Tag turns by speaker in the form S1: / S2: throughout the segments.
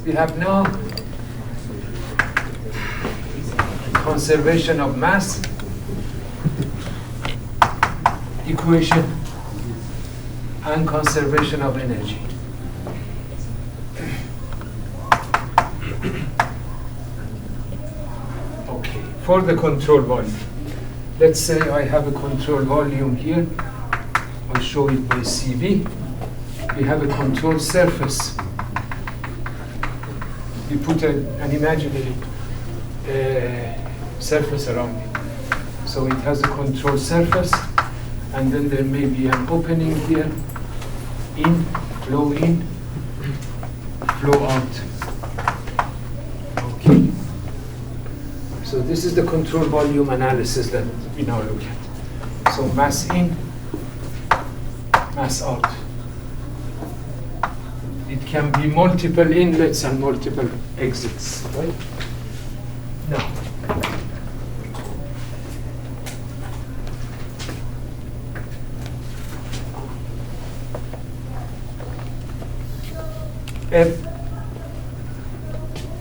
S1: We have now conservation of mass equation and conservation of energy. Okay, for the control volume. Let's say I have a control volume here. I'll show it by CV. We have a control surface. We put an imaginary surface around it. So it has a control surface, and then there may be an opening here, in, flow out. Okay. So this is the control volume analysis that we now look at. So mass in, mass out. It can be multiple inlets and multiple exits, right? Now,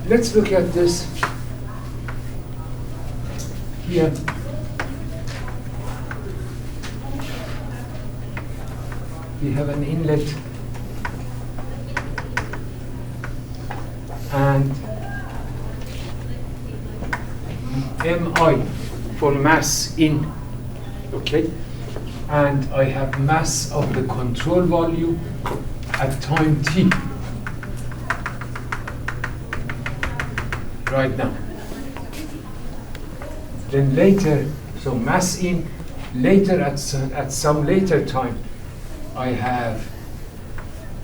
S1: let's look at this here. We have an inlet and MI for mass in, okay? And I have mass of the control volume at time t, right now. Then later, so mass in, later at some later time, I have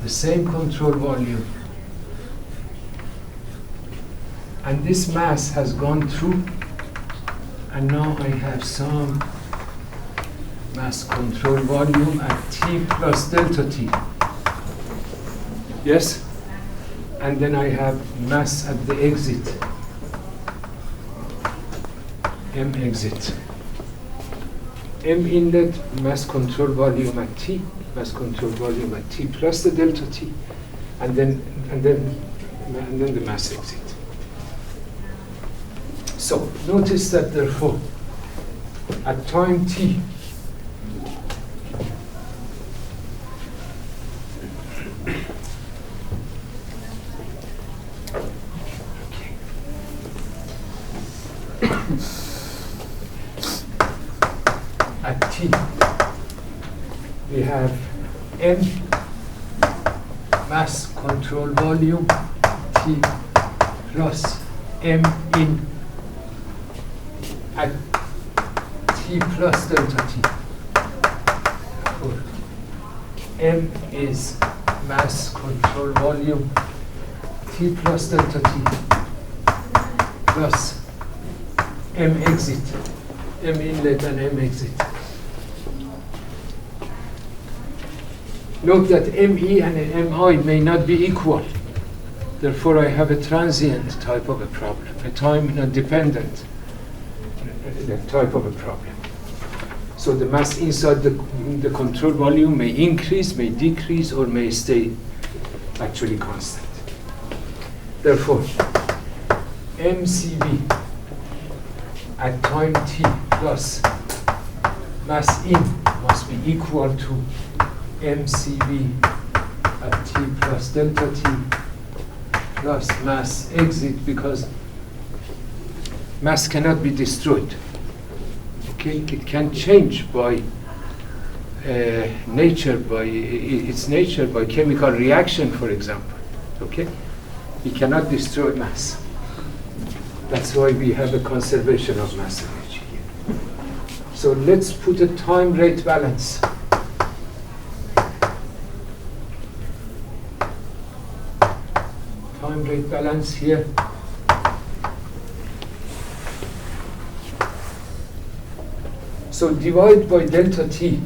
S1: the same control volume. And this mass has gone through, and now I have some mass control volume at T plus delta T. Yes? And then I have mass at the exit, M exit. M inlet, mass control volume at T, mass control volume at T plus the delta T, and then the mass exit. So notice that therefore at time t, at t we have M mass control volume T plus M in at T plus delta T. M is mass control volume T plus delta T plus M exit, M inlet and M exit. Note that ME and MI may not be equal. Therefore, I have a transient type of a problem, a time-dependent type of a problem. So the mass inside the control volume may increase, may decrease, or may stay actually constant. Therefore, MCV at time t plus mass in must be equal to MCV at t plus delta t plus mass exit, because mass cannot be destroyed. Okay, it can change by nature, by its nature, by chemical reaction, for example. Okay, we cannot destroy mass. That's why we have a conservation of mass energy here. So let's put a time rate balance. Time rate balance here. So divide by delta t.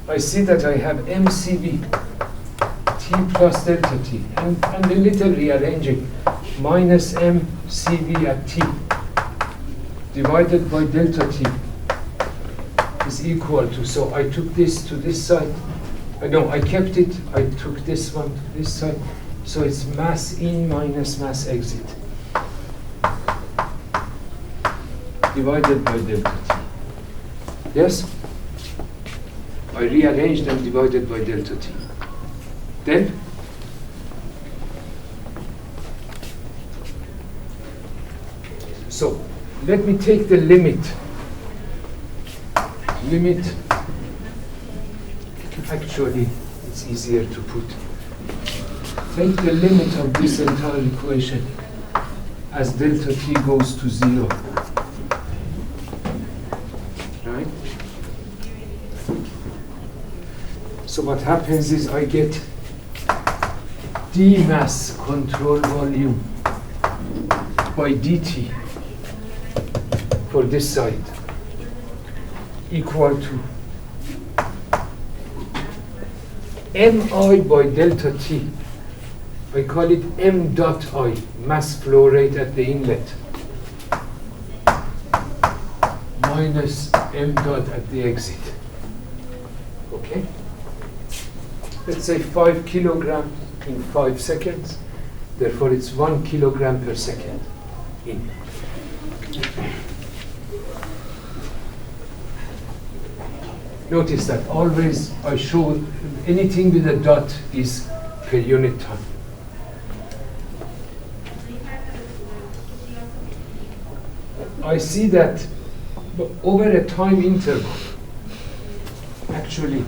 S1: I see that I have MCV t plus delta t, and a little rearranging, minus MCV at t divided by delta t is equal to, so I took this to this side. No, I kept it. I took this one to this side. So it's mass in minus mass exit divided by delta T. Yes? I rearrange them divided by delta T. Then so let me take the limit. Actually, it's easier to put. Take the limit of this entire equation as delta T goes to 0. Right? So what happens is I get d mass control volume by dt for this side equal to mi by delta T. I call it m dot I, mass flow rate at the inlet, minus m dot at the exit. Okay? Let's say 5 kilograms in 5 seconds. Therefore, it's 1 kilogram per second in. Notice that always I show anything with a dot is per unit time. I see that over a time interval, actually,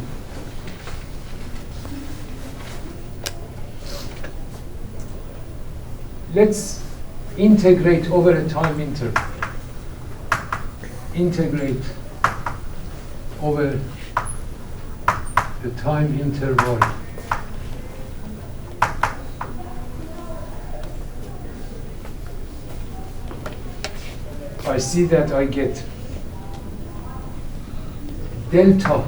S1: let's integrate over a time interval. Integrate over the time interval. I see that I get delta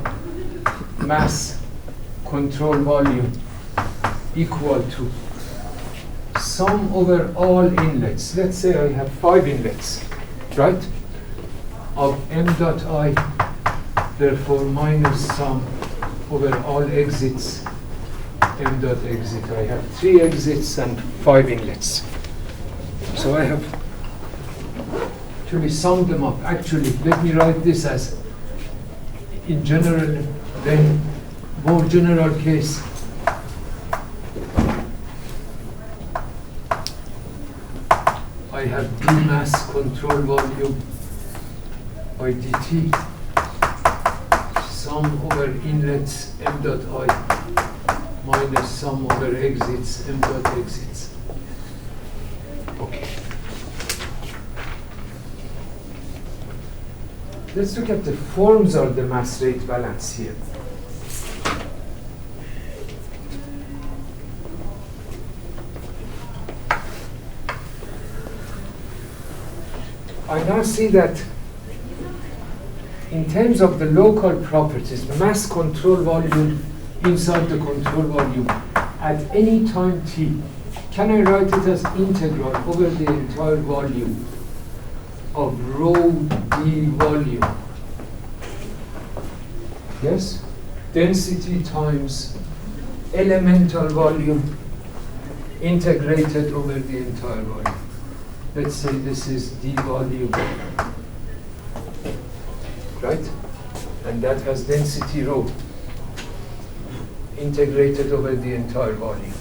S1: mass control volume equal to sum over all inlets. Let's say I have 5 inlets, right? Of m dot I, therefore minus sum over all exits, m dot exit. I have 3 exits and 5 inlets. So I have actually summed them up. Actually, let me write this as in general, then more general case. I have d mass control volume by dt, sum over inlets m dot I minus sum over exits m dot exits. Okay. Let's look at the forms of the mass rate balance here. I now see that in terms of the local properties, mass control volume inside the control volume at any time t, can I write it as integral over the entire volume of rho d volume? Yes? Density times elemental volume integrated over the entire volume. Let's say this is d volume, right? And that has density rho integrated over the entire volume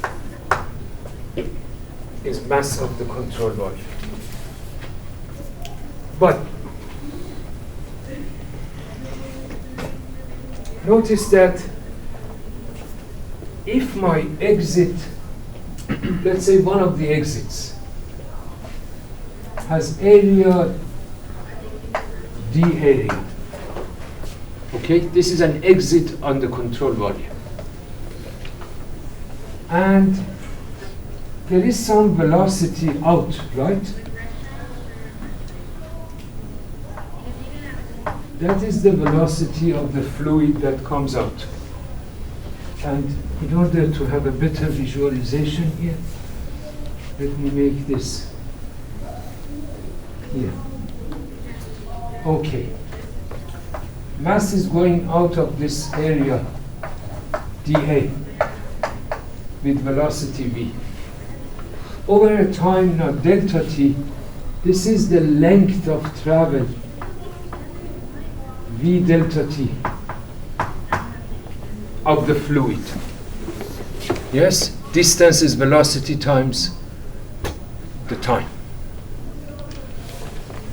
S1: is mass of the control volume. But notice that if my exit, let's say one of the exits, has area d area. Okay, this is an exit on the control volume. And there is some velocity out, right? That is the velocity of the fluid that comes out. And in order to have a better visualization here, let me make this here. Okay. Mass is going out of this area dA with velocity v. over a time now delta t, this is the length of travel v delta t of the fluid. Yes, distance is velocity times the time,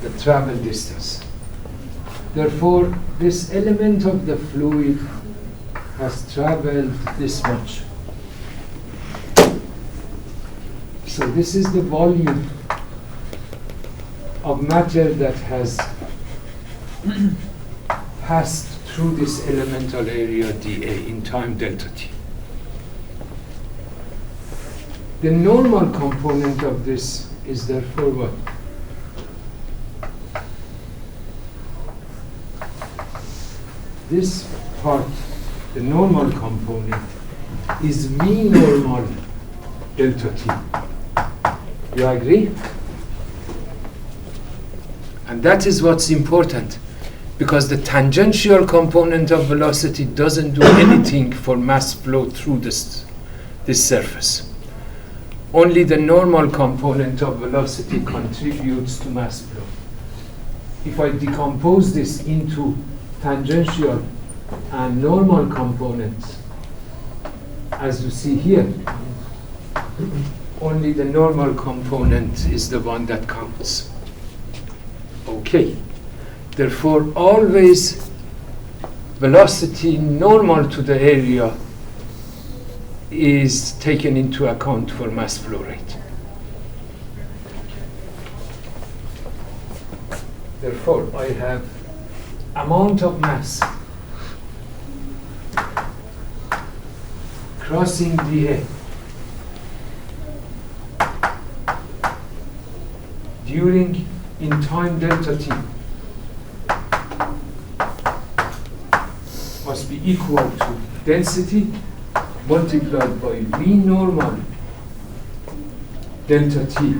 S1: the travel distance. Therefore, this element of the fluid has traveled this much. So this is the volume of matter that has passed through this elemental area dA in time delta t. The normal component of this is therefore what? This part, the normal component, is V normal delta t. You agree? And that is what's important, because the tangential component of velocity doesn't do anything for mass flow through this surface. Only the normal component of velocity contributes to mass flow. If I decompose this into tangential and normal components, as you see here, only the normal component is the one that counts. Okay. Therefore, always velocity normal to the area is taken into account for mass flow rate. Therefore, I have amount of mass crossing dA during in time delta t must be equal to density multiplied by V normal delta t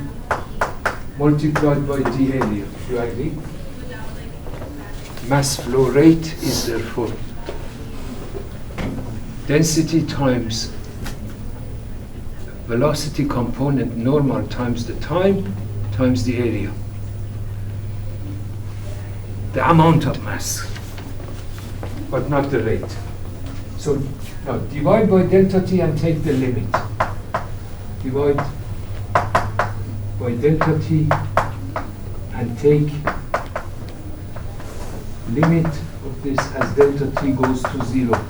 S1: multiplied by d area. Do you agree? Mass flow rate is therefore density times velocity component normal times the time times the area. The amount of mass, but not the rate. So now divide by delta t and take the limit. Divide by delta t and take limit of this as delta t goes to 0.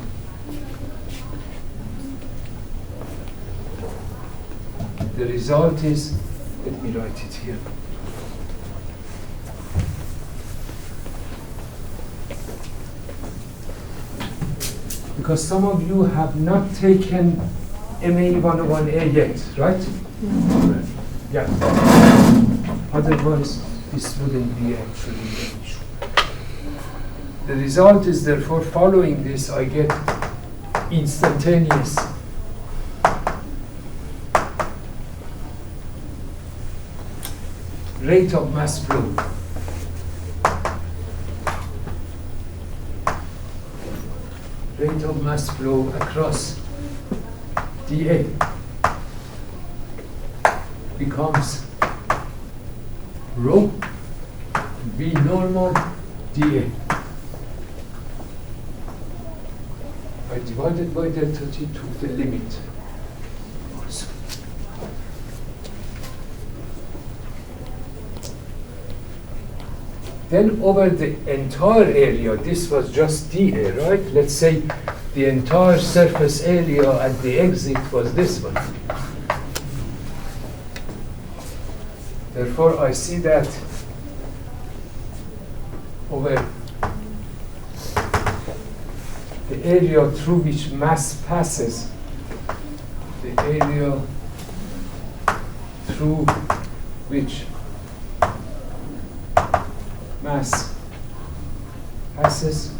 S1: The result is, let me write it here. Because some of you have not taken MAE 101A yet, right? Yeah. Otherwise, this wouldn't be actually an issue. The result is therefore, following this, I get instantaneous rate of mass flow. Rate of mass flow across dA becomes rho V normal dA. I divided by delta t to the limit also. Then over the entire area, this was just dA, right? Let's say the entire surface area at the exit was this one. Therefore, I see that over the area through which mass passes, the area through which mass passes,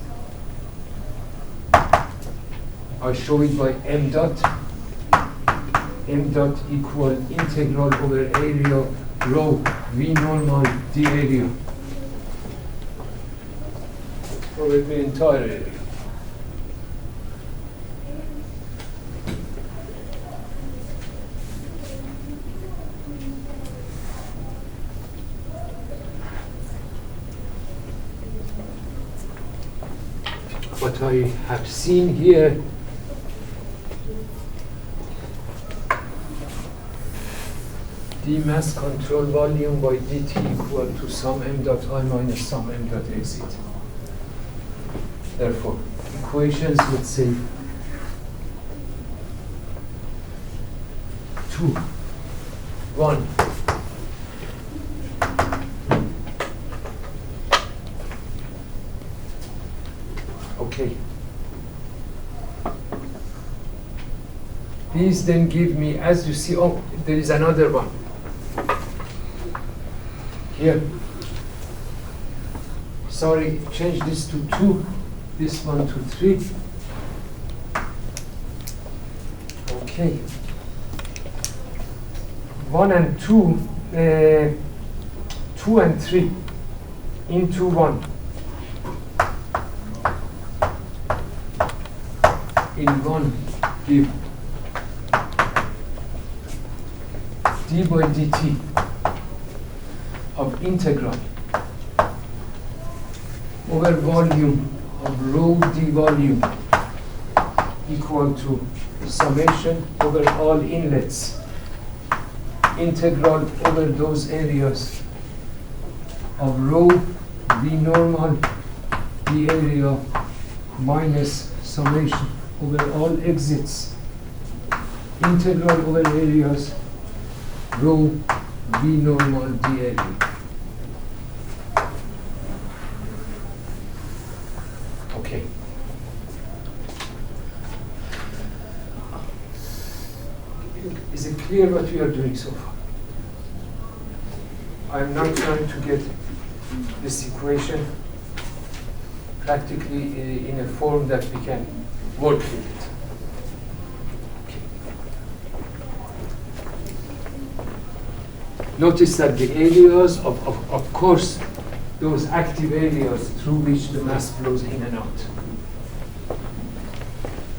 S1: I show it by m dot equal integral over area rho V normal d area over the entire area. what I have seen here d mass control volume by dt equal to some m dot I minus some m dot exit. Therefore, equations would say 2, 1. Okay. These then give me, as you see, oh, there is another one. Here. Sorry, change this to 2, this one to 3. Okay. 1 and 2, 2 and 3 into 1. In 1 give d by dt of integral over volume of rho d volume equal to summation over all inlets, integral over those areas of rho v normal d area minus summation over all exits, integral over areas rho v normal d area. Okay. Is it clear what we are doing so far? I'm not trying to get this equation practically in a form that we can work with it. Okay. Notice that the areas of course, those active areas through which the mass flows in and out.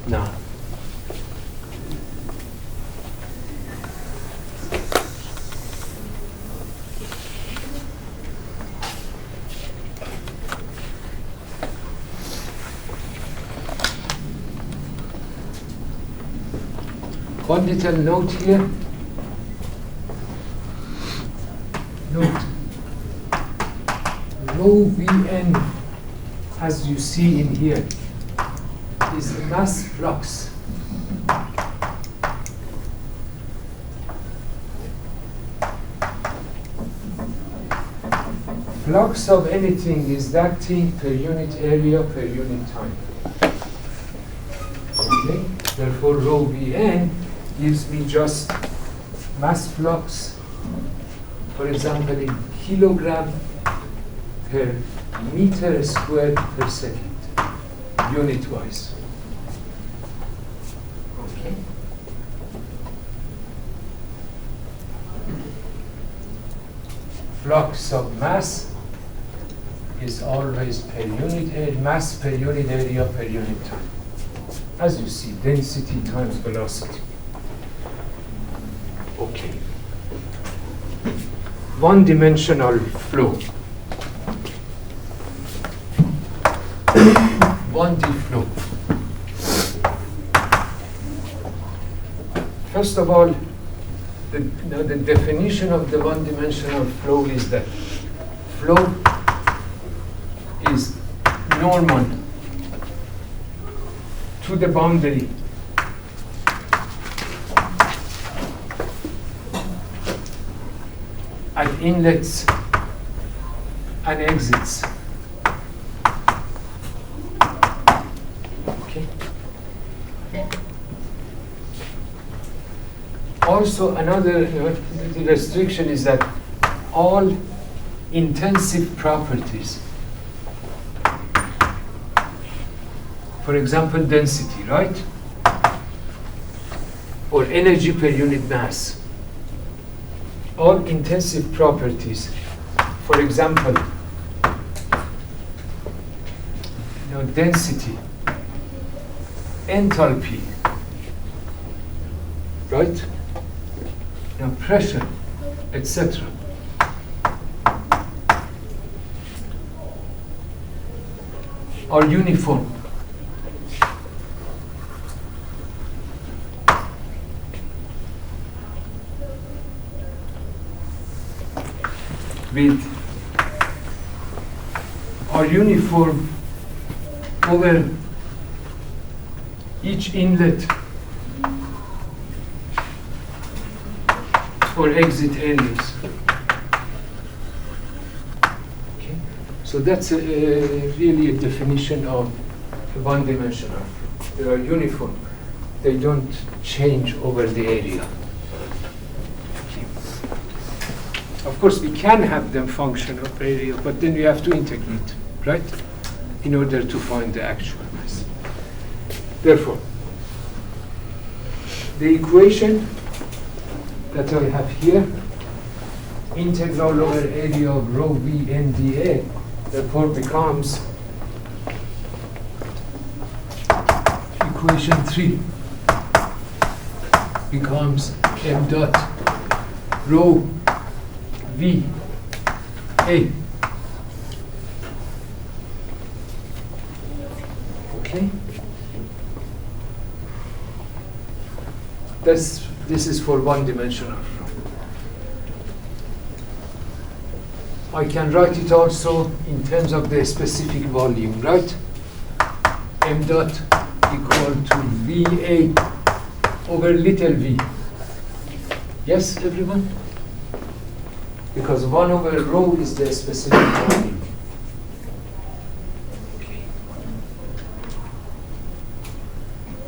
S1: Now, one little note here. Note rho Vn, as you see in here, is the mass flux. Flux of anything is that thing per unit area per unit time. Okay? Therefore, rho Vn gives me just mass flux, for example, in kilogram per meter squared per second, unit-wise. Okay. Flux of mass is always per unit area, mass per unit area per unit time. As you see, density times velocity. Okay. One-dimensional flow. 1D flow. First of all, the definition of the one-dimensional flow is that flow is normal to the boundary at inlets and exits. Okay. Also, another the restriction is that all intensive properties, for example, density, right? Or energy per unit mass. All intensive properties, for example, density, enthalpy, right? Pressure, etc. Are uniform. with are uniform over each inlet or exit areas. Okay. So that's really a definition of one-dimensional. They are uniform. They don't change over the area. Okay. Of course, we can have them function over area, but then we have to integrate, right, in order to find the actual mass. Therefore, the equation that I have here, integral over area of rho v n dA, therefore becomes equation 3 becomes m dot rho v a. Okay. This is for one-dimensional flow. I can write it also in terms of the specific volume, right? M dot equal to VA over little v. Yes, everyone? Because 1 over rho is the specific volume. Okay.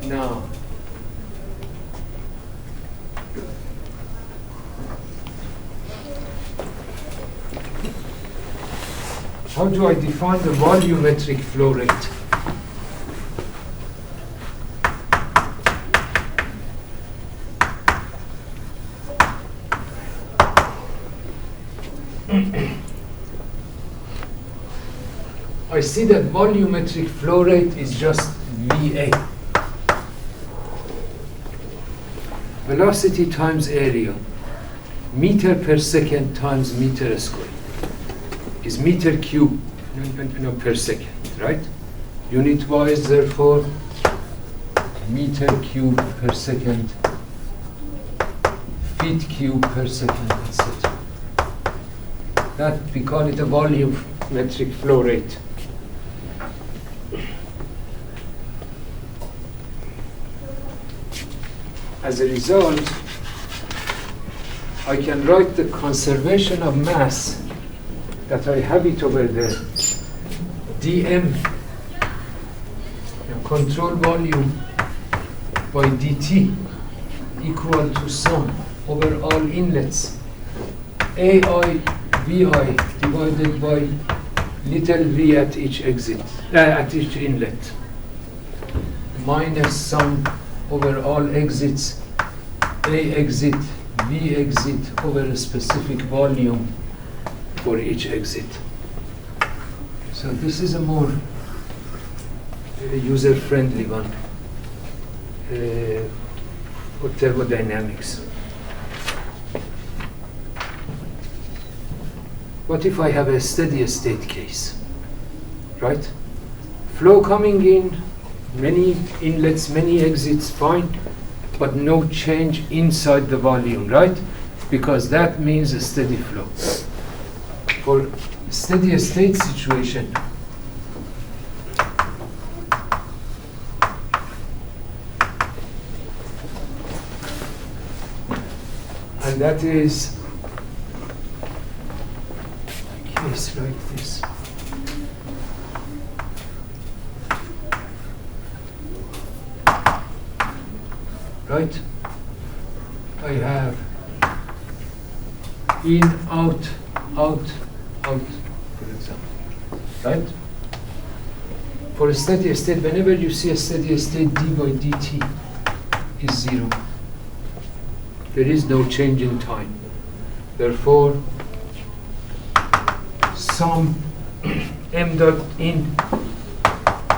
S1: Now, how do I define the volumetric flow rate? I see that volumetric flow rate is just VA. Velocity times area, meter per second times meter squared, is meter cube per second, right? Unit wise, therefore, meter cube per second, feet cube per second, etc. That we call it a volumetric flow rate. As a result, I can write the conservation of mass that I have it over there, dm, control volume by dt equal to sum over all inlets, ai vi divided by little v at each exit, at each inlet, minus sum over all exits, a exit, v exit over a specific volume for each exit. So this is a more user-friendly one for thermodynamics. What if I have a steady state case, right? Flow coming in, many inlets, many exits, fine, but no change inside the volume, right? Because that means a steady flow. For steady state situation, and that is a case like this. Right? I have in, out, out, out, for example. Right? For a steady state, whenever you see a steady state, d by dt is 0. There is no change in time. Therefore, sum m dot in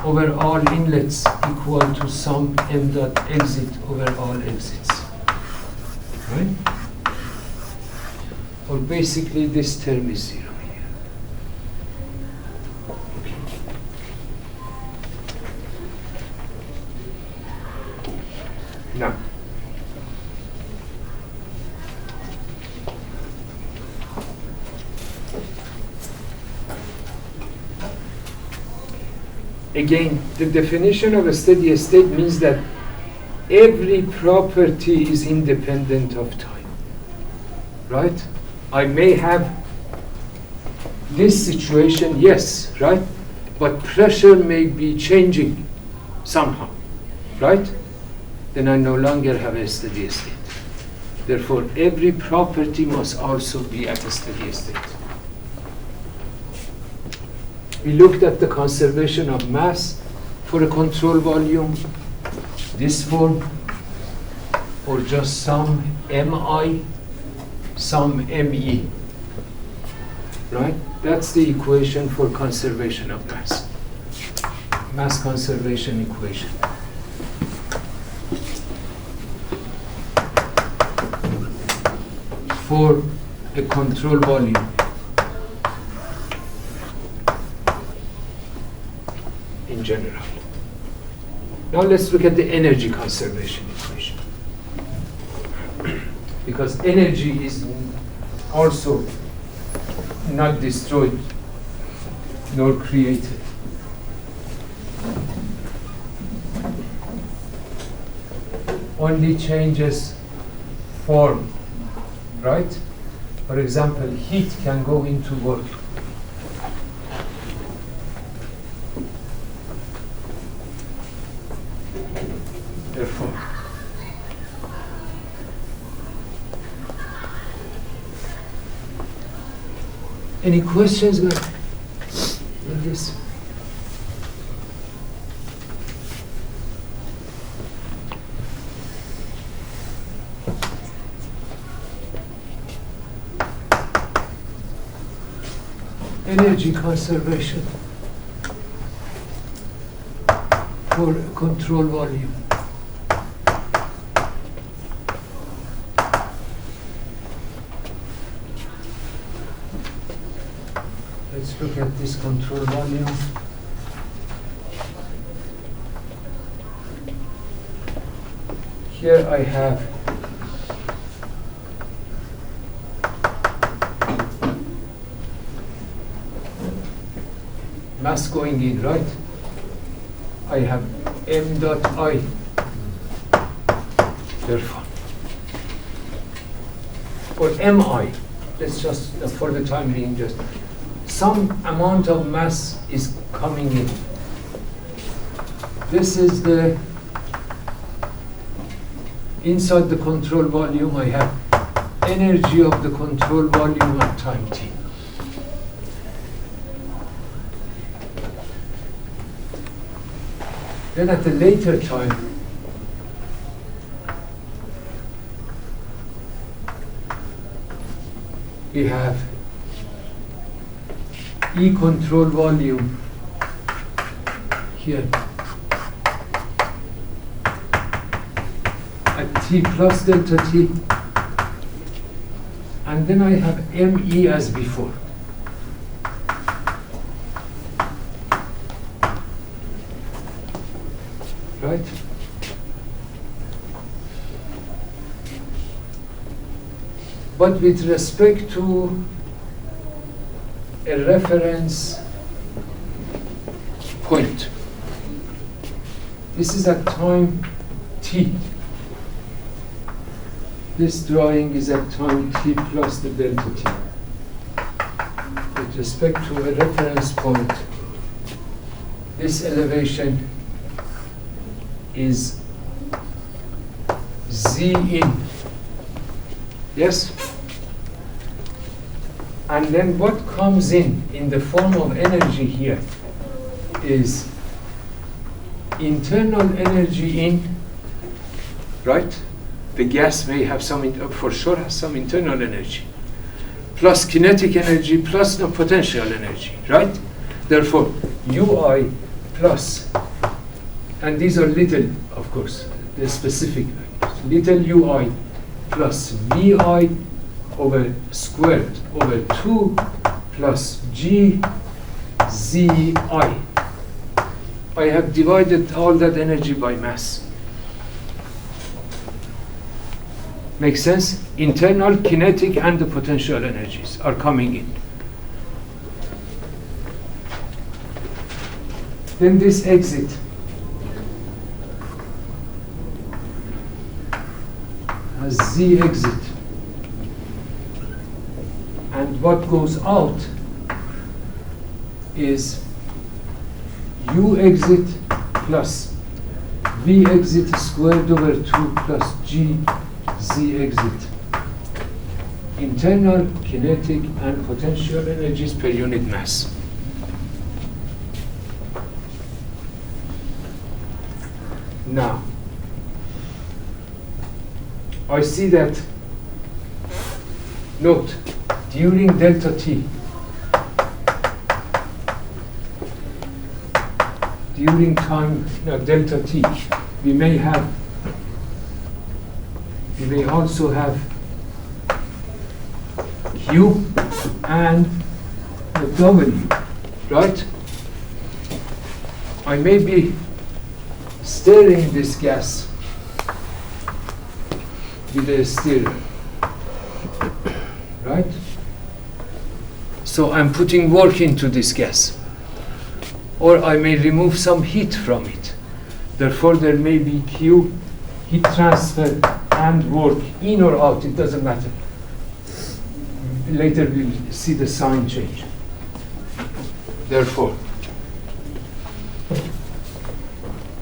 S1: over all inlets equal to sum m dot exit over all exits. Right? Or basically this term is 0 here. Okay. Now, again, the definition of a steady state means that every property is independent of time, right? I may have this situation, yes, right? But pressure may be changing somehow, right? Then I no longer have a steady state. Therefore, every property must also be at a steady state. We looked at the conservation of mass for a control volume, this form, or just some MI, some ME, right? That's the equation for conservation of mass. Mass conservation equation. For a control volume in general. Now let's look at the energy conservation equation. Because energy is also not destroyed nor created. Only changes form, right? For example, heat can go into work. Therefore, any questions on this? Energy conservation for control volume. Let's look at this control volume. Here I have mass going in, right? I have m dot I. Therefore, for mi, let's just, for the time being, just some amount of mass is coming in. This is the inside the control volume. I have energy of the control volume at time t. Then at a later time, we have E control volume here at T plus delta T, and then I have ME as before. Right? But with respect to a reference point, this is at time t. This drawing is at time t plus the delta t. With respect to a reference point, this elevation is Z in. Yes? And then what comes in the form of energy here is internal energy in, right? The gas may have some, for sure has some internal energy, plus kinetic energy, plus no potential energy, right? Therefore, UI plus, and these are little, of course, the specific values, little UI plus VI over squared over 2 plus G ZI. I have divided all that energy by mass. Makes sense? Internal, kinetic, and the potential energies are coming in. Then this exit has Z exit. And what goes out is U exit plus V exit squared over 2 plus G Z exit. Internal kinetic and potential energies per unit mass. Now, I see that, note, during delta T, during time delta T, we may also have Q and W, right? I may be stirring this gas with a stirrer, right? So I'm putting work into this gas. Or I may remove some heat from it. Therefore, there may be Q, heat transfer, and work, in or out, it doesn't matter. Later we'll see the sign change. Therefore,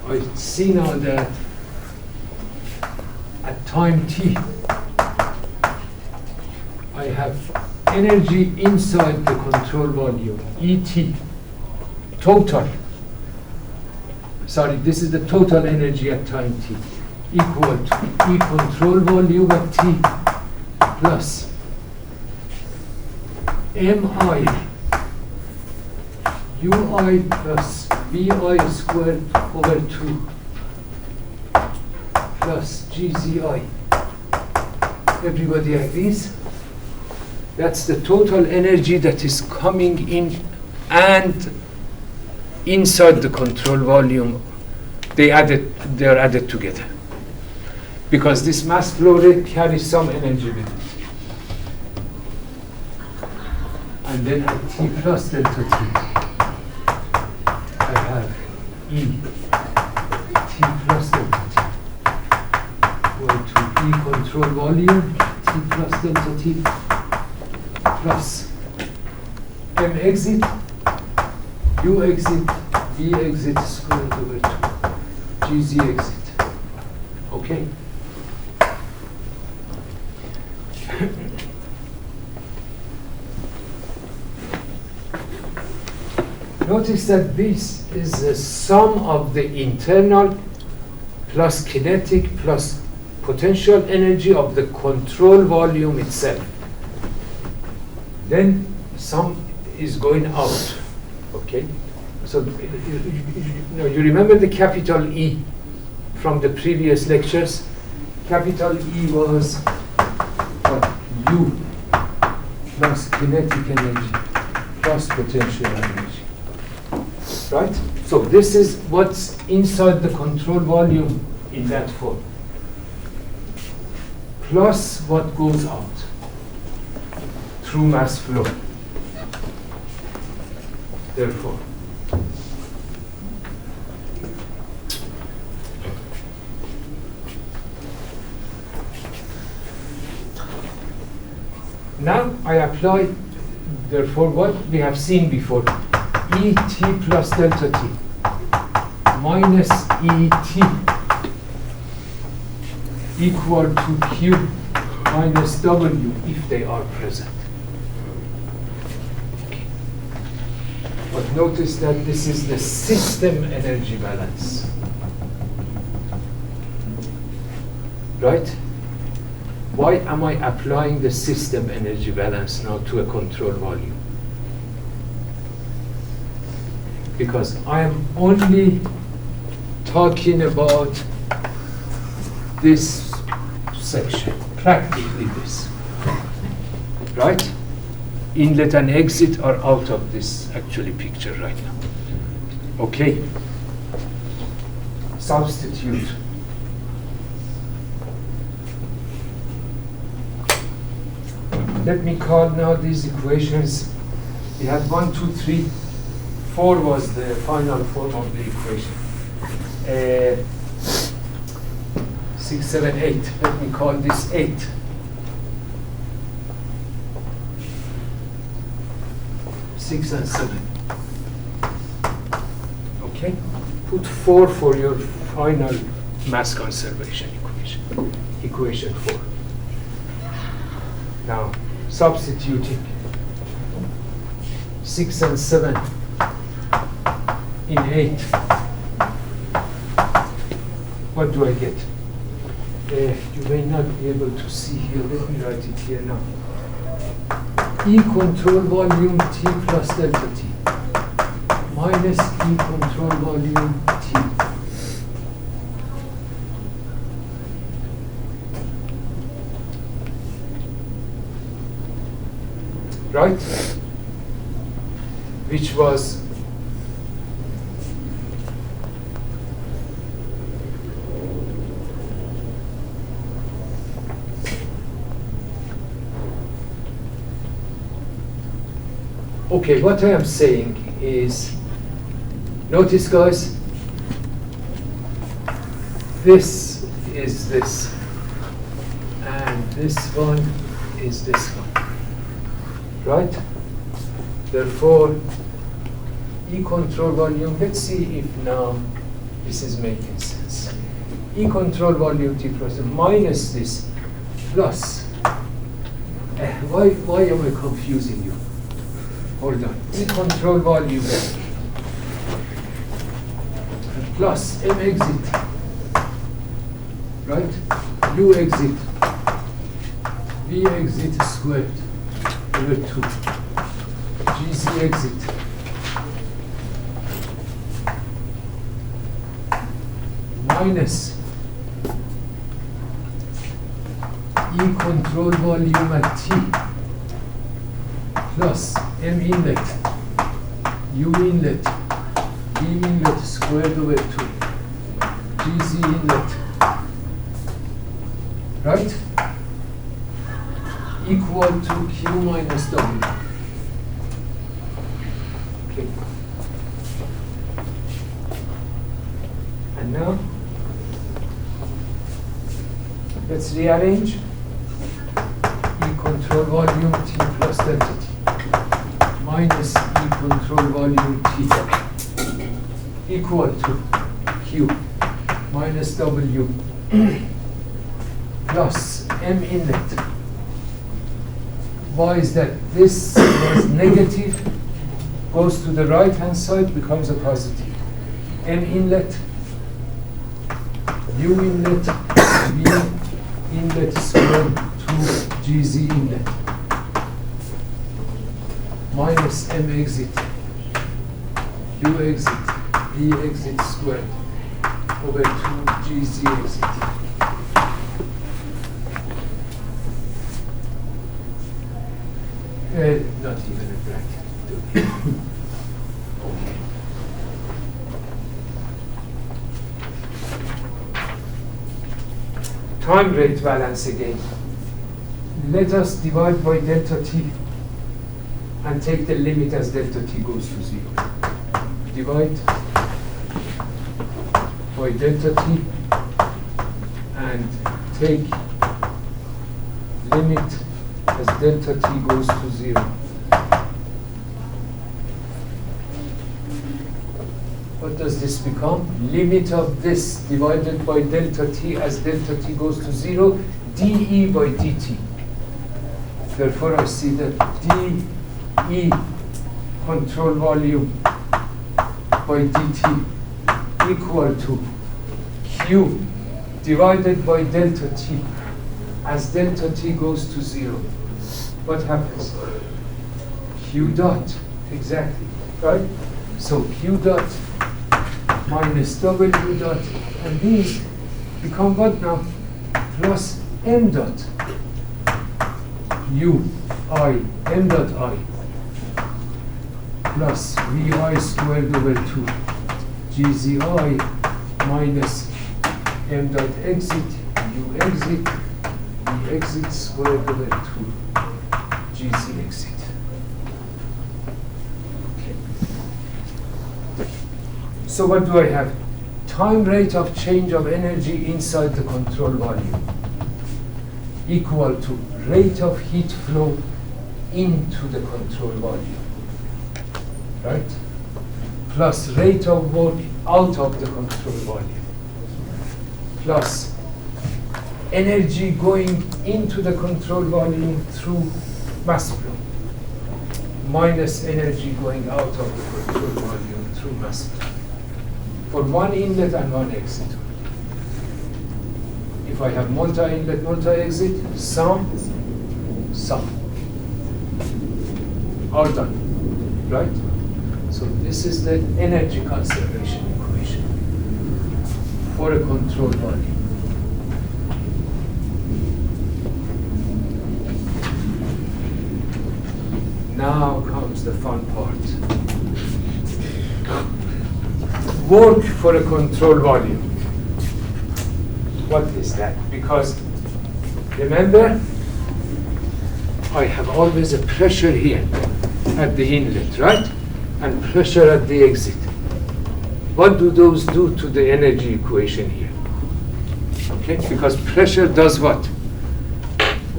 S1: I see now that at time T, I have energy inside the control volume, ET, total. Sorry, this is the total energy at time T, equal to E control volume at T plus MI UI plus VI squared over 2 plus GZI. Everybody agrees? That's the total energy that is coming in and inside the control volume. They are added together. Because this mass flow rate carries some energy with it. And then at T plus delta T, I have E T plus delta T equal to E control volume T plus delta T plus M exit, U exit, V exit squared over 2, GZ exit. Okay. Notice that this is the sum of the internal plus kinetic plus potential energy of the control volume itself. Then some is going out. Okay? So you remember the capital E from the previous lectures? Capital E was U plus kinetic energy plus potential energy. Right? So this is what's inside the control volume in that form, plus what goes out through mass flow. Therefore, now I apply, therefore, what we have seen before. ET plus delta T minus ET equal to Q minus W if they are present. Okay. But notice that this is the system energy balance. Right? Why am I applying the system energy balance now to a control volume? Because I am only talking about this section, practically this, right? Inlet and exit are out of this actually picture right now. Okay, substitute. Let me call now these equations. We had 1, 2, 3, 4 was the final form of the equation. 6, 7, 8. Let me call this 8. Six and 7. Okay? Put 4 for your final mass conservation equation. Equation 4. Now, substituting 6 and 7 in 8. What do I get? You may not be able to see here. Let me write it here now. E control volume T plus delta T minus E control volume T. Right? Which was okay, what I am saying is, notice guys, this is this, and this one is this one, right? Therefore, E control volume, let's see if now this is making sense. E control volume T plus minus this plus, why am I confusing you? Hold on. E control volume plus M exit, right? U exit, V exit squared over 2, GZ exit minus E control volume at T plus M inlet, U inlet, V inlet squared over 2, GZ inlet, right? Equal to Q minus W. Okay. And now, let's rearrange. E control volume T plus delta T minus E control volume T equal to Q minus W plus M inlet. Why is that? This was negative, goes to the right hand side, becomes a positive. M inlet, U inlet, V inlet squared to GZ inlet minus M exit, U exit, V exit squared over 2 GZ exit. Not even a bracket. Okay. Time rate balance again. Let us divide by delta T and take the limit as delta T goes to 0. Divide by delta T and take limit as delta T goes to 0. What does this become? Limit of this divided by delta T as delta T goes to 0, dE by dt. Therefore, I see that dE control volume by dt equal to Q divided by delta T as delta T goes to 0. What happens? Q dot, exactly, right? So Q dot minus W dot, and these become what now? Plus M dot U I, M dot I, plus VI squared over 2 GZI minus M dot exit, U exit, V exit squared over 2 GZ exit. Okay. So what do I have? Time rate of change of energy inside the control volume equal to rate of heat flow into the control volume, right? Plus rate of work out of the control volume, plus energy going into the control volume through mass flow, minus energy going out of the control volume through mass flow, for one inlet and one exit. If I have multi-inlet, multi-exit, sum, all done, right? So this is the energy conservation equation for a control volume. Now comes the fun part. Work for a control volume. What is that? Because remember, I have always a pressure here at the inlet, right? And pressure at the exit. What do those do to the energy equation here? Okay, because pressure does what?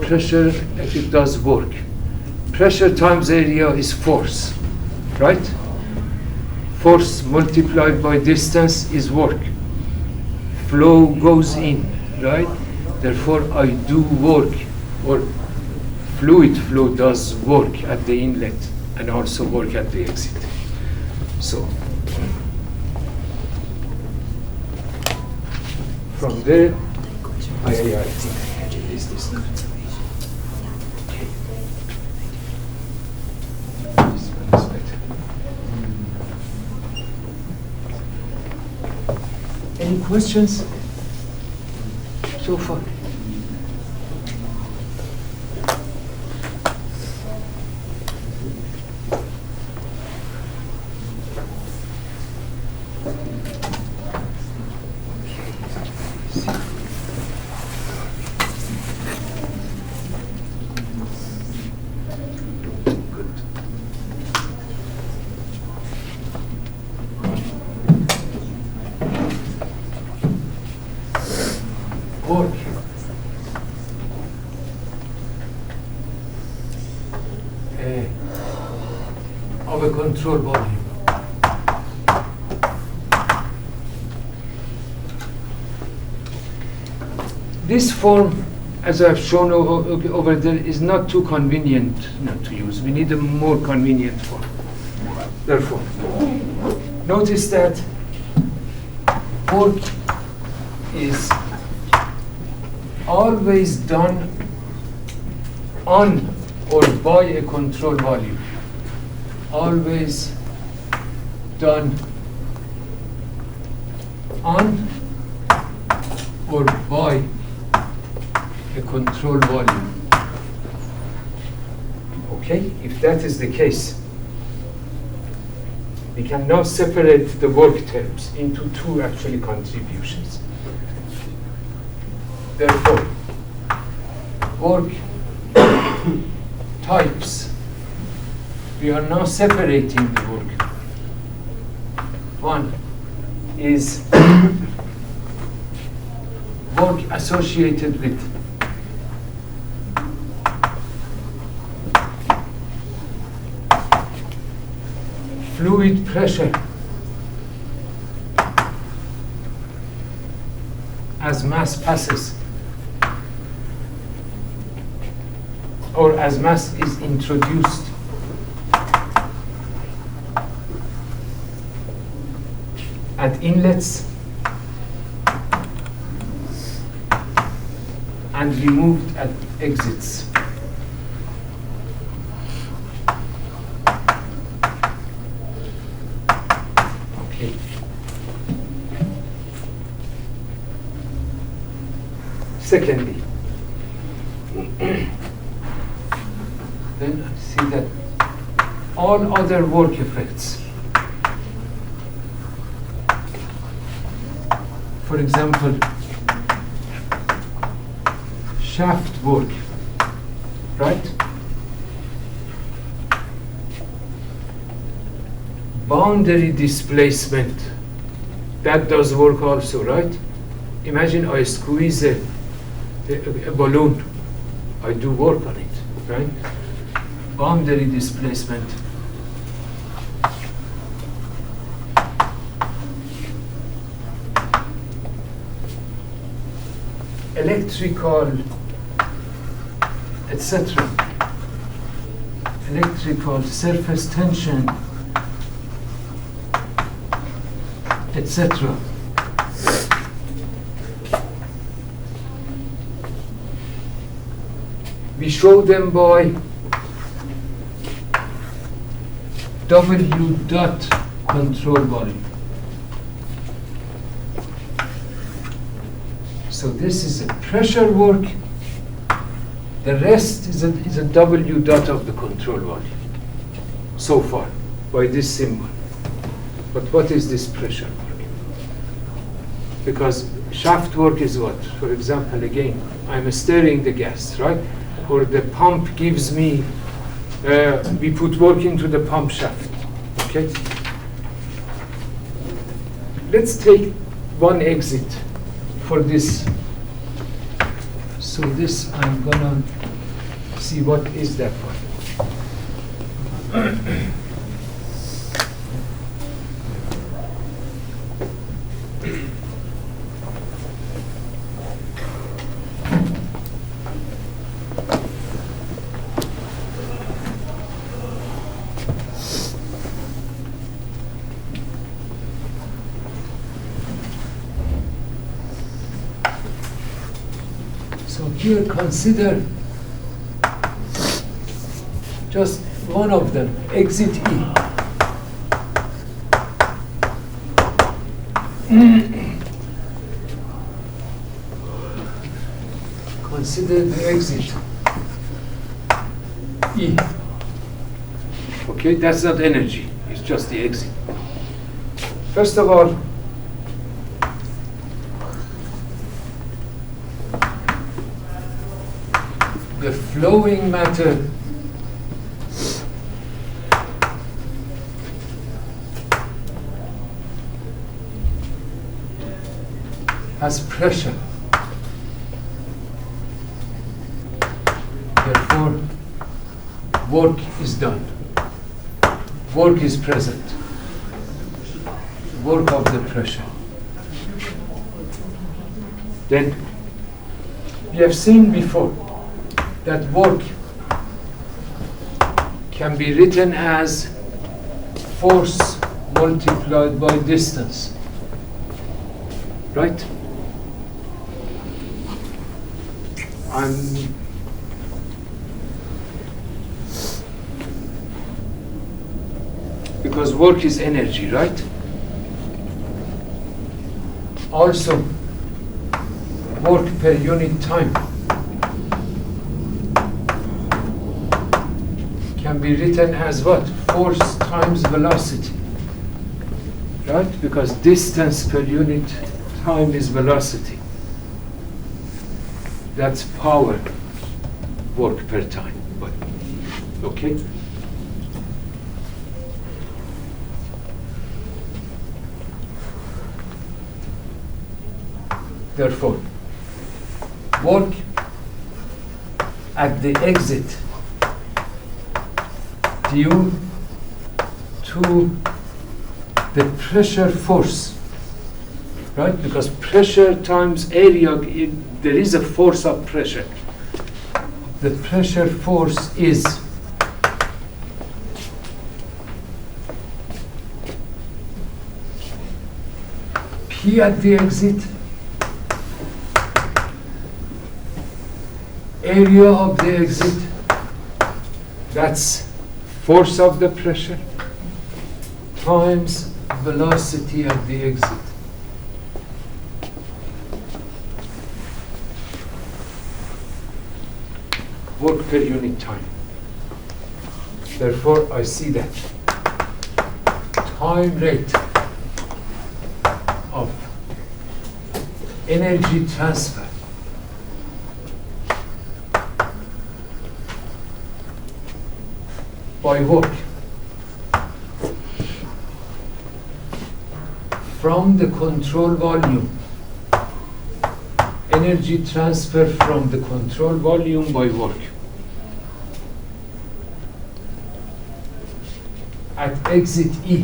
S1: Pressure, it does work. Pressure times area is force, right? Force multiplied by distance is work. Flow goes in, right? Therefore, I do work, or fluid flow does work at the inlet and also work at the exit. So, from there, I think I can release this now. Okay. This one is better. Any questions so far? Of a control volume. This form, as I've shown over there, is not too convenient not to use. We need a more convenient form. Therefore, notice that work is always done on or by a control volume. Always done on or by a control volume. Okay, if that is the case, we can now separate the work terms into two actually contributions. Therefore, work types, we are now separating the work. One is work associated with fluid pressure as mass passes, or as mass is introduced at inlets and removed at exits. Okay. Secondly, then see that all other work effects, for example, shaft work, right? Boundary displacement that does work also, right? Imagine I squeeze a balloon. I do work on it, right? Boundary displacement. Electrical, etc. Electrical surface tension, etc. We show them by W dot control volume. So this is a pressure work. The rest is a W dot of the control volume so far by this symbol. But what is this pressure work? Because shaft work is what? For example, again, I'm stirring the gas, right? Or the pump gives me, we put work into the pump shaft, okay? Let's take one exit for this. So this, I'm gonna see what is that one. So here consider just one of them, exit E. Consider the exit E. Okay, that's not energy, it's just the exit. First of all, the flowing matter has pressure. Therefore, work is done. Work is present. Work of the pressure. Then, we have seen before that work can be written as force multiplied by distance, right? Because work is energy, right? Also, work per unit time can be written as what? Force times velocity, right? Because distance per unit time is velocity. That's power, work per time, but okay? Therefore, work at the exit due to the pressure force, right? Because pressure times area, there is a force of pressure. The pressure force is P at the exit, area of the exit, that's force of the pressure, times velocity at the exit. Work per unit time. Therefore, I see that time rate of energy transfer by work from the control volume. Energy transfer from the control volume by work. At exit E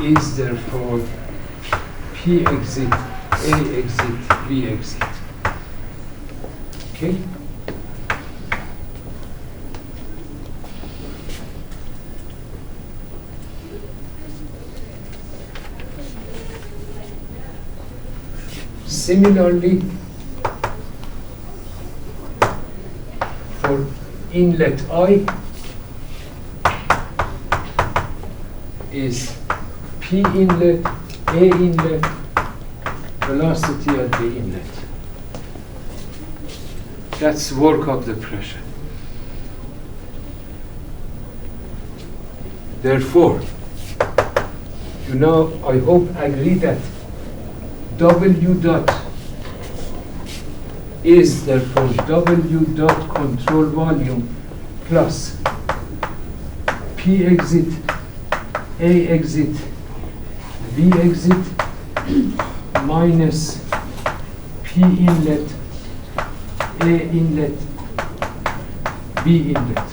S1: is therefore P exit, A exit, B exit. Okay? Similarly, for inlet I is P inlet, A inlet, velocity at the inlet. That's work of the pressure. Therefore, you now, I hope, agree that W dot is therefore W dot control volume plus P exit, A exit, B exit minus P inlet, A inlet, B inlet.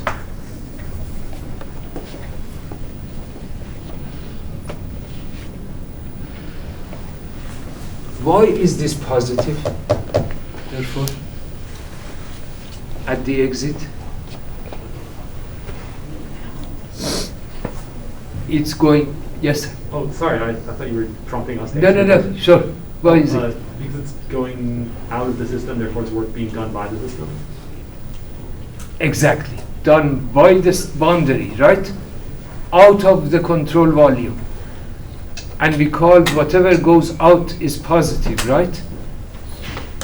S1: Why is this positive, therefore, at the exit? It's going, yes?
S2: Oh, sorry, I thought you were prompting us.
S1: No, sure. Why is it?
S2: Because it's going out of the system, therefore it's work being done by the system.
S1: Exactly. Done by this boundary, right? Out of the control volume. And we call whatever goes out is positive, right?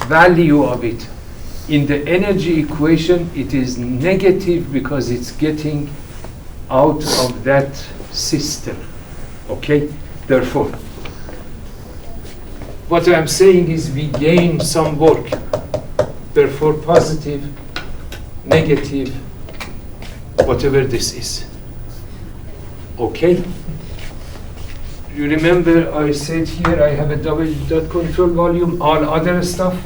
S1: Value of it. In the energy equation, it is negative because it's getting out of that system. Okay? Therefore, what I'm saying is we gain some work. Therefore, positive, negative, whatever this is. Okay? You remember I said here I have a W dot control volume, all other stuff,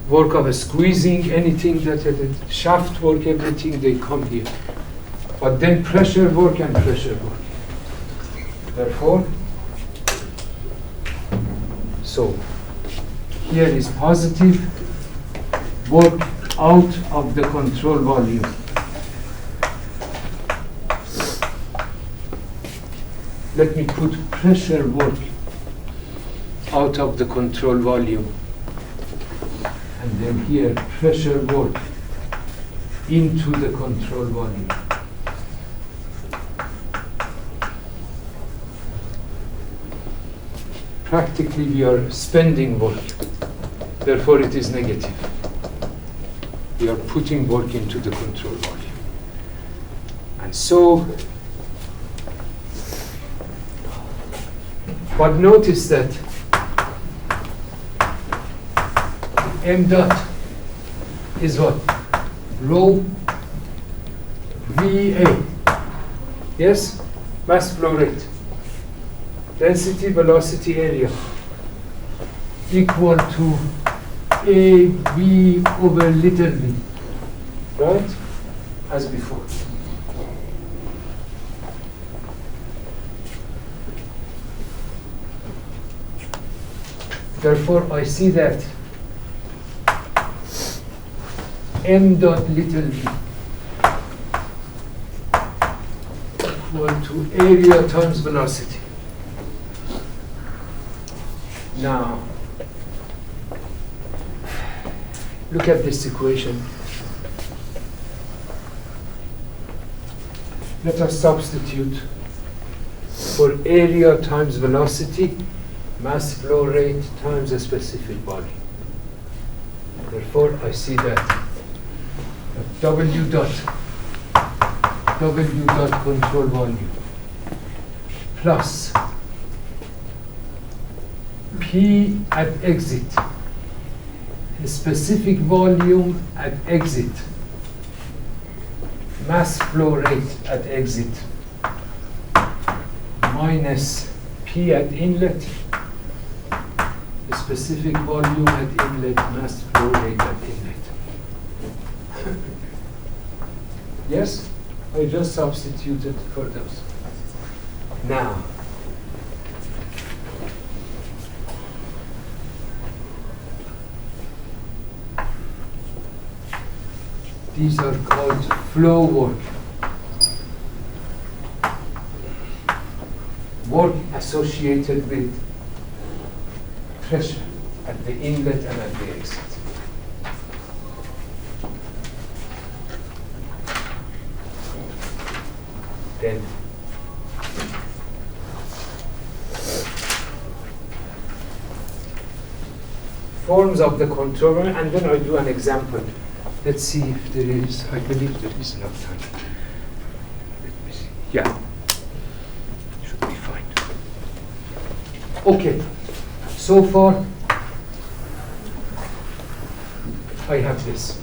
S1: work of squeezing, anything that shaft work, everything, they come here. But then pressure work and pressure work. Therefore, so here is positive, work out of the control volume. Let me put pressure work out of the control volume. And then here, pressure work into the control volume. Practically, we are spending work. Therefore, it is negative. We are putting work into the control volume. And so, but notice that M dot is what? Rho VA. Yes? Mass flow rate. Density, velocity, area. Equal to AB over little v. Right? As before. Therefore, I see that M dot little v equal to area times velocity. Now, look at this equation. Let us substitute for area times velocity, mass flow rate times a specific volume. Therefore, I see that W dot control volume plus P at exit, a specific volume at exit, mass flow rate at exit minus P at inlet, the specific volume at inlet, mass flow rate at inlet. Yes? I just substituted for those. Now, these are called flow work. Work associated with pressure at the inlet and at the exit. Then forms of the controller, and then I do an example. Let's see if there is, I believe there is enough time. Let me see. Yeah, should be fine. Okay, so far I have this.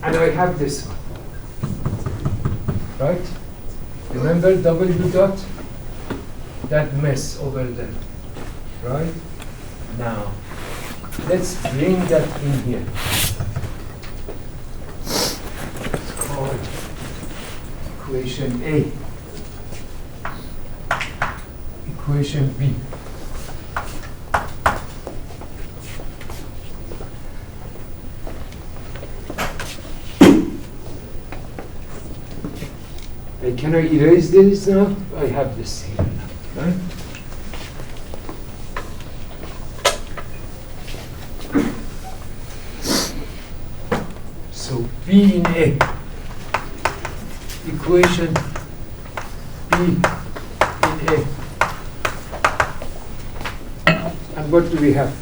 S1: And I have this one, right? Remember W dot? That mess over there, right? Now, let's bring that in here. It's called equation A. Equation B. Can I erase this now? I have this here now, right? So B in A, equation B in A. And what do we have?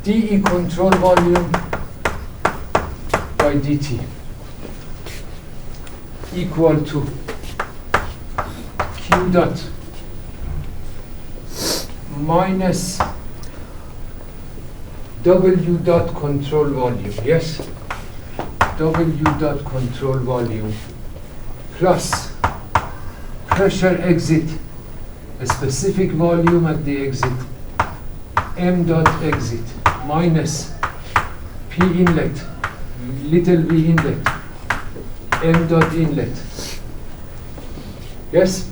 S1: dE control volume by dt equal to Q dot minus W dot control volume, yes? W dot control volume plus pressure exit, a specific volume at the exit, M dot exit minus P inlet, little v inlet, M dot inlet. Yes?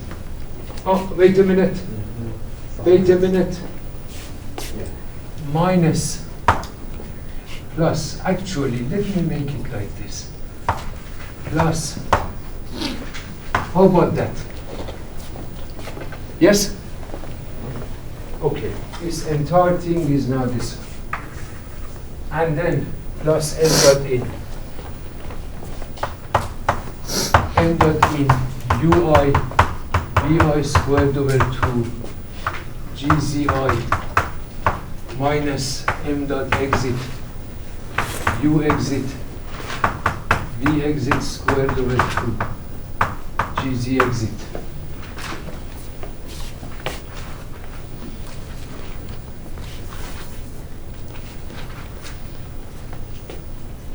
S1: Oh, wait a minute. Wait a minute. Minus, plus, actually, let me make it like this. Plus, how about that? Yes? Okay, this entire thing is now this one. And then, plus M dot in. M dot in ui vi squared over 2 gzi minus M dot exit u exit v exit squared over 2 gz exit.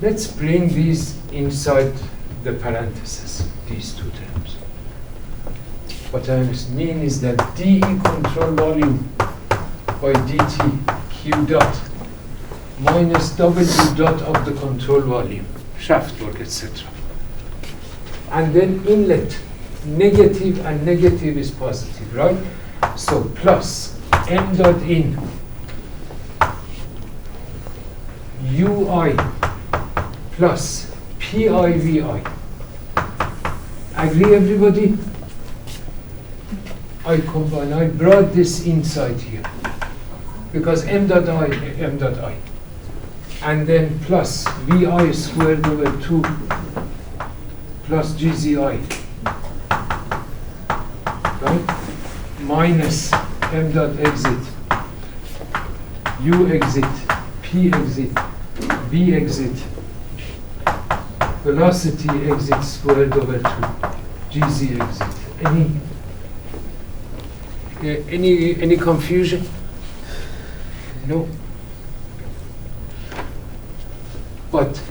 S1: Let's bring these inside the parentheses, these two terms. What I mean is that dE control volume by dt Q dot minus W dot of the control volume, shaft work, etc. And then inlet, negative and negative is positive, right? So plus M dot in UI plus PIVI. Agree, everybody? I combine, I brought this inside here because M dot I, and then plus VI squared over 2 plus GZI, right? Minus M dot exit, U exit, P exit, V exit, velocity exit squared over 2, GZ exit. Any confusion? No. But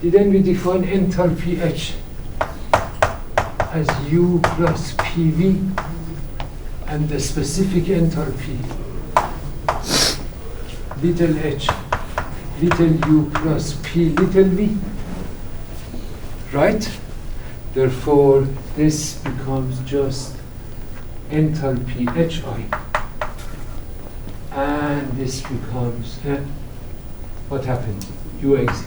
S1: didn't we define enthalpy H as U plus PV and the specific enthalpy little h little u plus P little v? Right? Therefore, this becomes just enthalpy HI. And this becomes, what happened? U exit.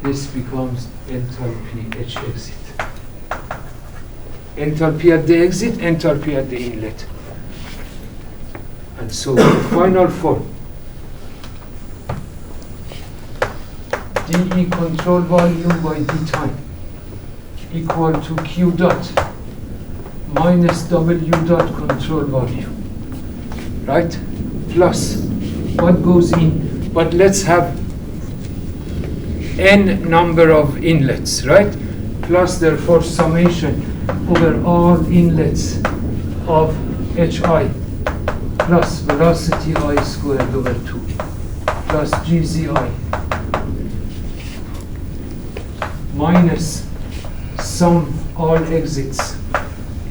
S1: This becomes enthalpy H exit. Enthalpy at the exit, enthalpy at the inlet. And so the final form, dE control volume by d time equal to Q dot minus W dot control volume. Right? Plus what goes in, but let's have n number of inlets, right? Plus therefore summation over all inlets of HI plus velocity I squared over 2 plus GZI minus sum all exits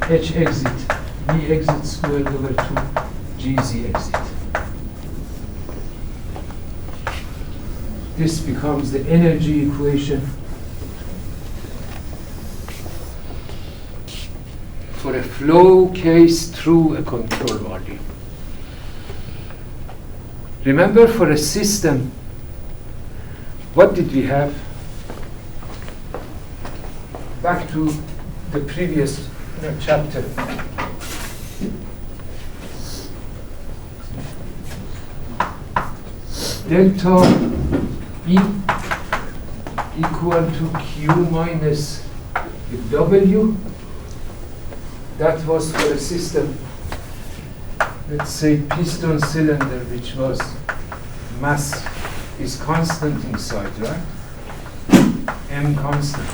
S1: H exit V exit squared over 2 GZ exit. This becomes the energy equation for a flow case through a control volume. Remember, for a system, what did we have? Back to the previous chapter. Delta E equal to Q minus W. That was for a system, let's say piston cylinder, which was mass is constant inside, right? M constant.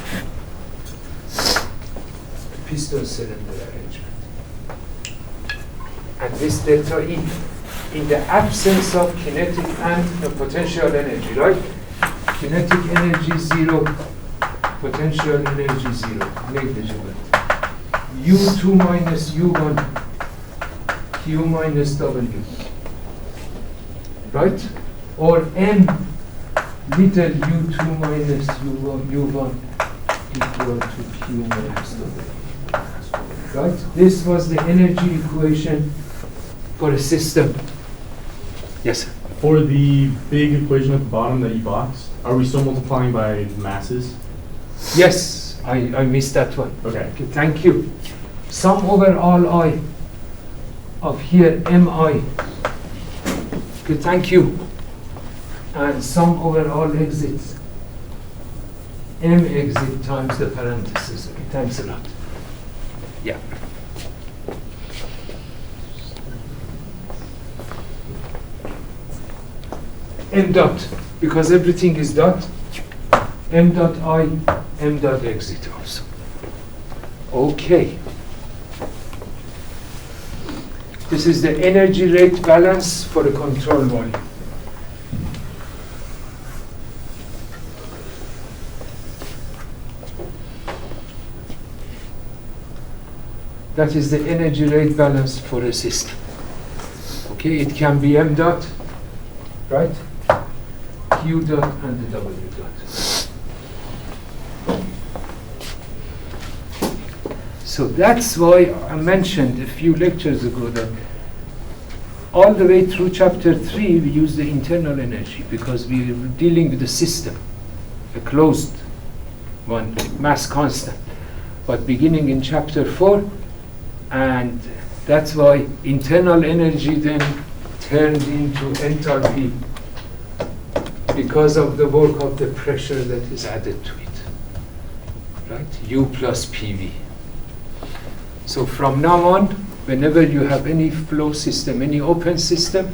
S1: Piston cylinder arrangement. And this delta E, in the absence of kinetic and potential energy, right? Kinetic energy 0, potential energy 0, negligible. U2 minus U1, Q minus W, right? Or M little U2 minus U1 equal to Q minus W. Right? This was the energy equation for a system. Yes?
S2: For the big equation at the bottom that you boxed, are we still multiplying by masses?
S1: Yes, I missed that one.
S2: Okay.
S1: Okay, thank you. Sum over all I of here MI. Okay, thank you. And sum over all exits. M exit times the parentheses. Okay, thanks a lot. Yeah. M dot, because everything is dot. M dot I, M dot exit also. Okay. This is the energy rate balance for the control volume. That is the energy rate balance for a system. Okay, it can be M dot, right? Q dot and the W dot. So that's why I mentioned a few lectures ago that all the way through chapter 3 we use the internal energy because we are dealing with the system, a closed one, mass constant. But beginning in chapter 4, and that's why internal energy then turned into enthalpy because of the work of the pressure that is added to it, right? U plus PV. So from now on, whenever you have any flow system, any open system,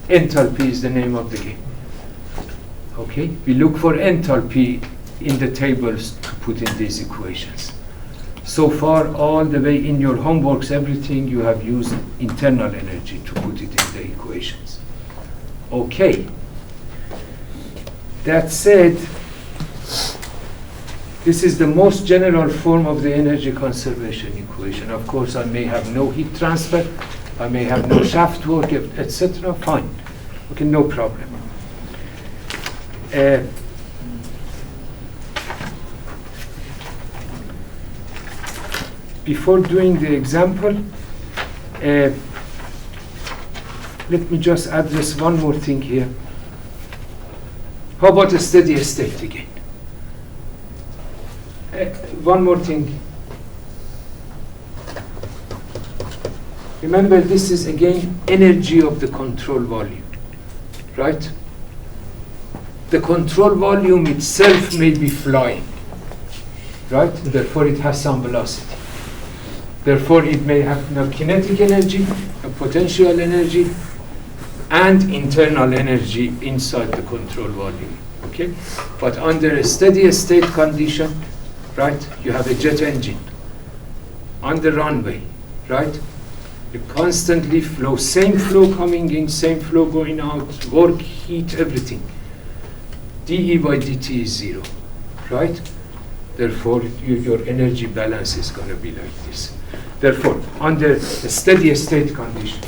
S1: enthalpy is the name of the game. Okay? We look for enthalpy in the tables to put in these equations. So far, all the way in your homeworks, everything you have used internal energy to put it in the equations. Okay. That said, this is the most general form of the energy conservation equation. Of course, I may have no heat transfer, I may have no shaft work, etc. Fine. Okay, no problem. Before doing the example, let me just address one more thing here. How about a steady state again? One more thing. Remember, this is again energy of the control volume, right? The control volume itself may be flying, right? Therefore, it has some velocity. Therefore, it may have kinetic energy, potential energy, and internal energy inside the control volume, okay? But under a steady state condition, right, you have a jet engine on the runway, right? You constantly flow, same flow coming in, same flow going out, work, heat, everything. dE by dt is 0, right? Therefore, your energy balance is going to be like this. Therefore, under a steady state condition,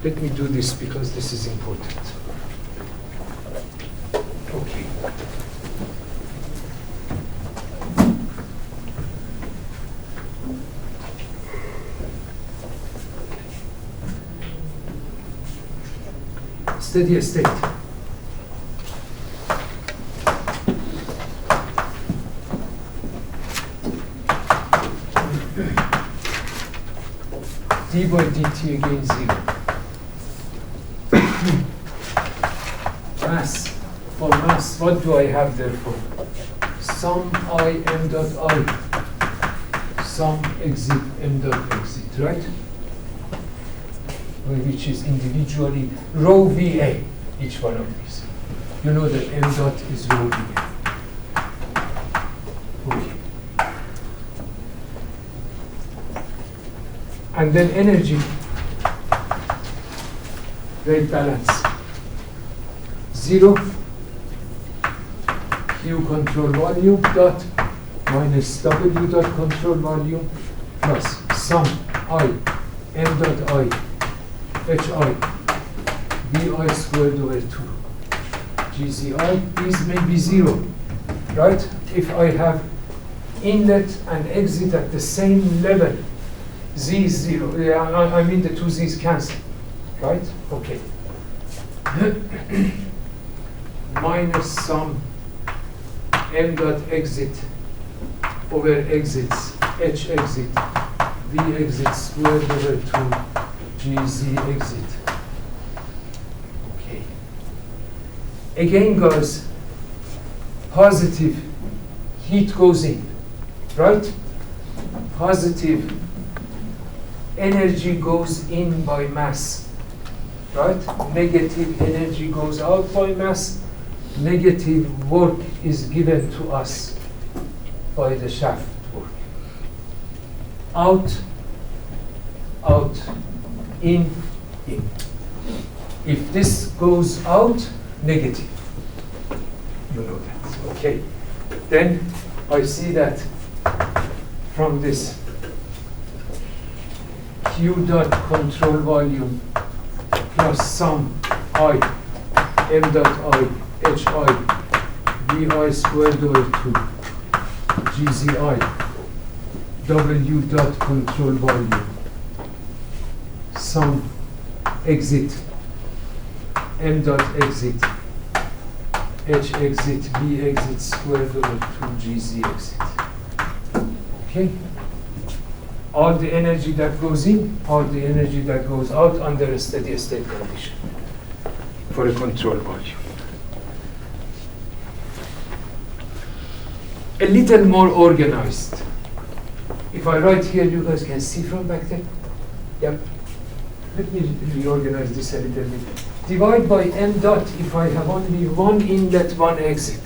S1: let me do this because this is important. Okay. Steady state. D by dt again 0. Mass. For mass, what do I have there for? Sum I m dot I. Sum exit m dot exit, right? Which is individually rho VA, each one of these. You know that m dot is rho VA. Okay. And then energy, rate balance. 0, Q control volume dot minus W dot control volume plus sum I, m dot I, HI, VI squared over 2. GZI, these may be 0, right? If I have inlet and exit at the same level, Z is 0. Yeah, I mean the two Z's cancel, right? Okay. Minus sum M dot exit over exits, H exit, V exit squared over 2, GZ exit. Okay. Again, guys, positive heat goes in, right? Positive energy goes in by mass, right? Negative energy goes out by mass. Negative work is given to us by the shaft work. Out, out, in, in. If this goes out, negative. You know that, okay. Then I see that from this Q dot control volume plus sum I, M dot I, HI, VI squared over 2, GZI, W dot control volume, sum exit, M dot exit, H exit, V exit squared over 2, GZ exit. Okay? All the energy that goes in, all the energy that goes out under a steady state condition for a control volume. A little more organized. If I write here, you guys can see from back there? Yep. Let me reorganize this a little bit. Divide by m dot if I have only one inlet, one exit.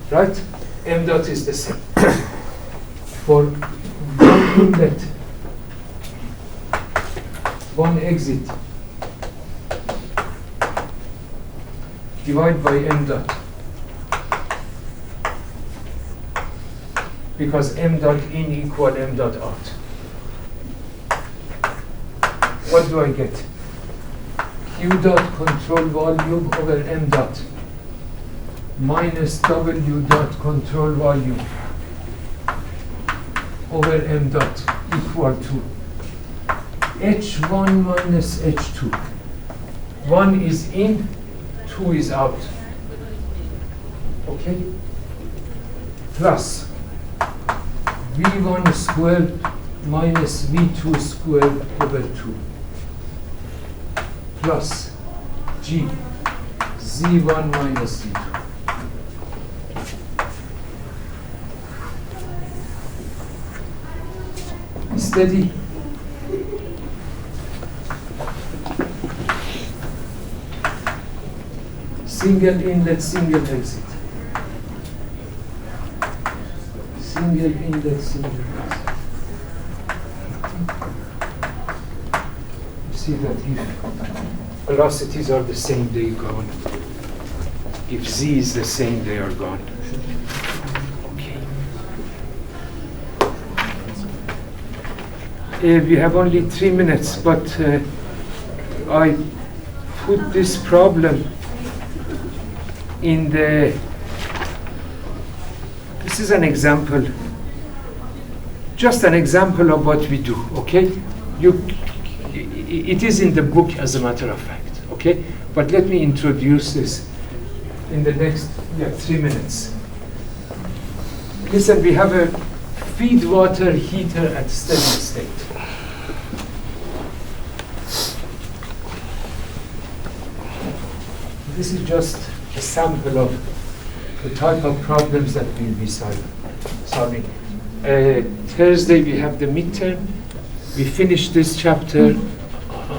S1: Right? M dot is the same. For inlet, one exit, divide by m dot. Because m dot in equal m dot out. What do I get? Q dot control volume over m dot minus W dot control volume over m dot equal to H1 minus H2. 1 is in, 2 is out. Okay? Plus V1 squared minus V2 squared over 2 plus G Z1 minus Z2. Steady. Single inlet, single exit. Single inlet, single exit. You see that if velocities are the same, they are gone. If z is the same, they are gone. We have only 3 minutes, but I put this problem in the, this is an example, just an example of what we do, okay? It is in the book as a matter of fact, okay? But let me introduce this in the next 3 minutes. Listen, we have a feed water heater at steady state. This is just a sample of the type of problems that we'll be solving. Thursday we have the midterm. We finish this chapter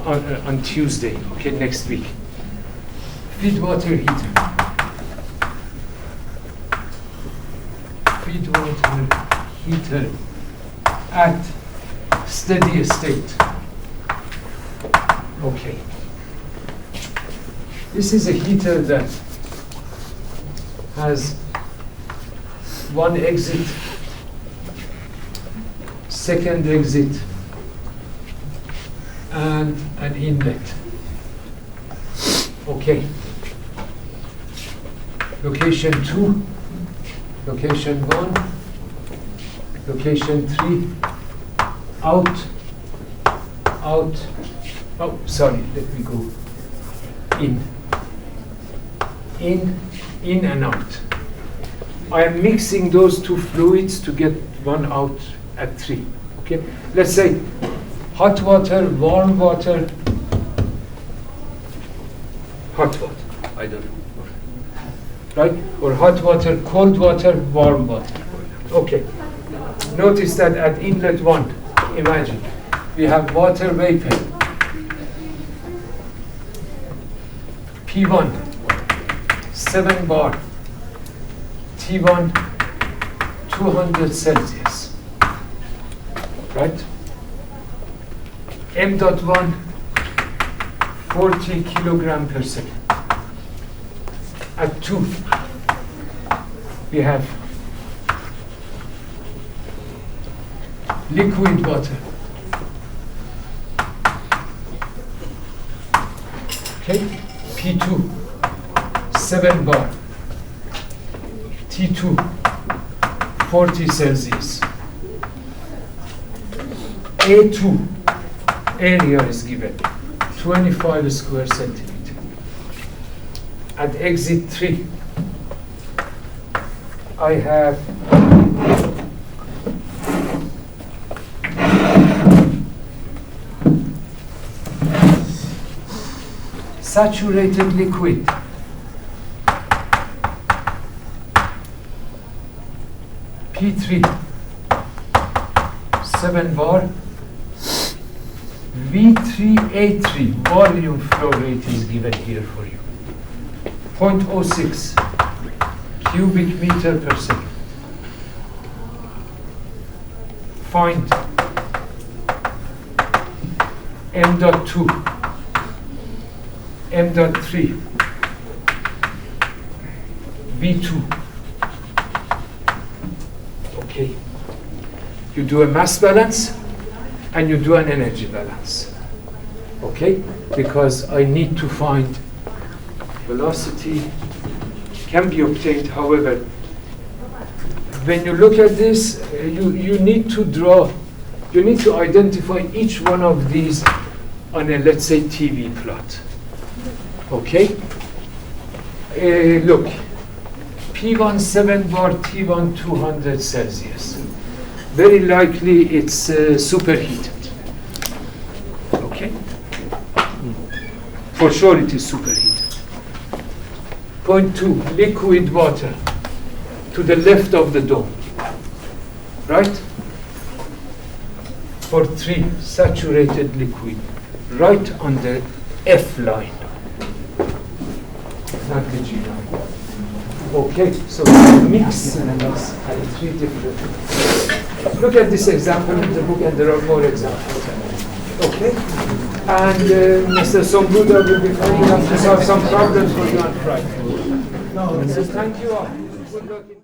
S1: on Tuesday, okay, next week. Feed water heater. Feed water heater at steady state. Okay. This is a heater that has one exit, second exit, and an inlet. Okay. Location 2, location 1, location 3, out, out, oh, sorry, let me go in. In and out. I am mixing those two fluids to get one out at 3. Okay? Let's say hot water, warm water, hot water. I don't know. Right? Or hot water, cold water, warm water. Okay. Notice that at inlet 1, imagine, we have water vapor. P1. 7 bar, T1, 200 Celsius, right? M.1, 40 kilogram per second. At 2, we have liquid water. Okay, P2. 7 bar, T2, 40 Celsius. A2, area is given, 25 square centimeter. At exit 3, I have saturated liquid. P3, 7 bar, V3A3, volume flow rate is given here for you, 0.06 cubic meter per second. Find m dot 2, m dot 3, V2. Okay. You do a mass balance and you do an energy balance. Okay? Because I need to find velocity can be obtained. However, when you look at this, you need to draw, you need to identify each one of these on a, let's say, TV plot. Okay? Look, P1 7 bar, T1 200 Celsius. Very likely it's superheated. Okay? For sure it is superheated. Point 2, liquid water to the left of the dome. Right? For 3, saturated liquid right on the F line, not the G line. Okay, so mix at 3 different. Look at this example in the book, and there are more examples. Okay? And Mr. Sombuda will be coming up to solve some problems for you on Friday. No, thank you all. Good luck.